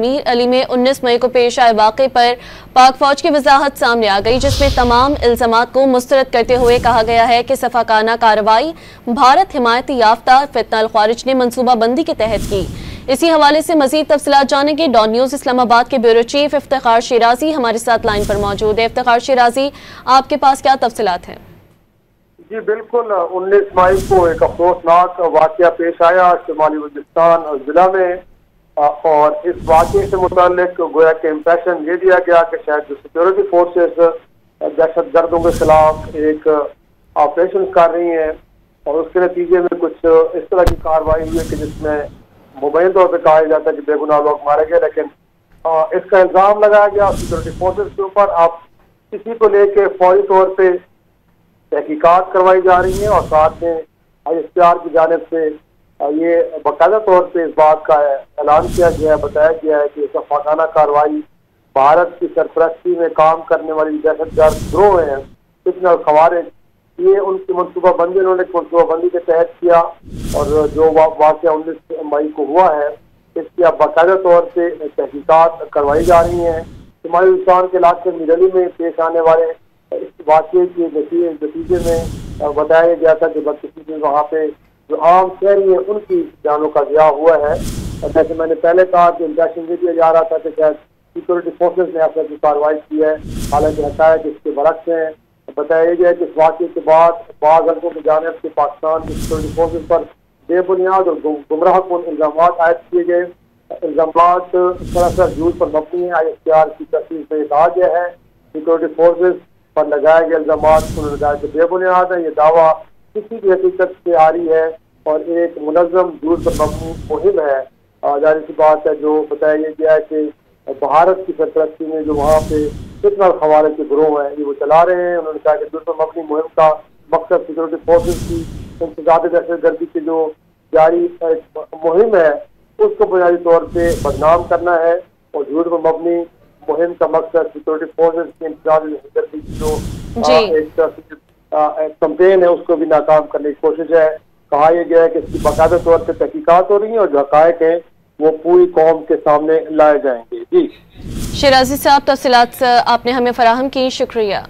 मीर अली में 19 मई को पेश आए वाक़े पर पाक फौज की वजाहत सामने आ गई, जिसमें तमाम इल्ज़ामात को मुस्तरद करते हुए कहा गया है कि सफ़ाकाना कार्रवाई भारत हिमायती याफ्ता फितना अल ख़वारिज ने मनसूबा बंदी के तहत की। इसी हवाले से मज़ीद तफसीलात जानेंगे। डॉन न्यूज़ इस्लामाबाद के ब्यूरो चीफ इफ्तिखार शिराजी हमारे साथ लाइन पर मौजूद है। इफ्तिखार शिराजी, आपके पास क्या तफसीलात हैं? जी बिल्कुल, 19 मई को एक अफसोसनाक वाक़या पेश आया शुमाली वज़ीरिस्तान जिला में, और इस वाक़े से मुताल्लिक गोया के इम्प्रेशन ये दिया गया कि शायद जो सिक्योरिटी फोर्सेस दहशत गर्दों के खिलाफ एक ऑपरेशन कर रही हैं और उसके नतीजे में कुछ इस तरह की कार्रवाई हुई कि जिसमें मुबैन तौर पर कहा जाता है कि बेगुनाह लोग मारे गए, लेकिन इसका इल्ज़ाम लगाया गया सिक्योरिटी फोर्सेस के ऊपर। अब किसी को लेके फौरी तौर पर तहकीकात करवाई जा रही है और साथ में ISPR की जानिब से ये बाकायदा तौर पे इस बात का ऐलान किया गया है, बताया गया है कि सफ़ाकाना कार्रवाई भारत की सरपरस्ती में काम करने वाली दहशतगर्द गिरोह हैं फितना अल ख़वारिज, ये उनकी मनसूबाबंदी उन्होंने मनसूबाबंदी के तहत किया और जो वाक़या 19 मई को हुआ है इसकी अब बाकायदा तौर पे तहकीकात करवाई जा रही हैं। शुमाली वज़ीरिस्तान के इलाके मीर अली में पेश आने वाले इस वाक़े के नतीजे में बताया गया था कि बदकिस्मती वहाँ पे जो आम शहरी है उनकी जानों का ज़िया हुआ है। और जैसे मैंने पहले कहा कि इंप्रेशन ये दिया जा रहा था कि शायद सिक्योरिटी फोर्सेस ने ऐसा की कार्रवाई की है, हालांकि हक़ाइक़ इसके बरक्स हैं। बताया गया है कि इस वाक़े के बाद बाज़ हल्कों की जानिब से पाकिस्तान की सिक्योरिटी फोर्सेस पर बेबुनियाद और गुमराहकुन इल्ज़ामात आयद किए गए। इल्ज़ामात सरासर झूठ पर मबनी है। ISPR की तस्वीर में कहा गया है सिक्योरिटी फोर्सेस पर लगाए गए इल्ज़ामात उन्होंने कहा कि बेबुनियाद है, ये दावा किसी भी हकीकत से आ रही है और एक मुनज़्ज़म झूठ पर मबनी मुहिम है। जाहिर सी बात है, जो बताया गया है कि भारत की सरपरस्ती में जो वहाँ पे फितना अल ख़वारिज के गिरोह हैं ये वो चला रहे हैं। उन्होंने कहा कि झूठ पर मबनी मुहिम का मकसद सिक्योरिटी फोर्सेस की इंतज़ामी दहशतगर्दी की जो जारी मुहिम है उसको बुनियादी तौर पे बदनाम करना है और झूठ पर मबनी मुहिम का मकसद सिक्योरिटी फोर्सेस की इंतज़ामी दहशतगर्दी की जो एक कैंपेन है उसको भी नाकाम करने की कोशिश है। कहा यह गया है कि इसकी बाकायदा तौर पर तहकीकात हो रही है और जो हक़ाइक़ हैं वो पूरी कौम के सामने लाए जाएंगे। जी शिराजी साहब, तफसीलात आपने हमें फराहम की, शुक्रिया।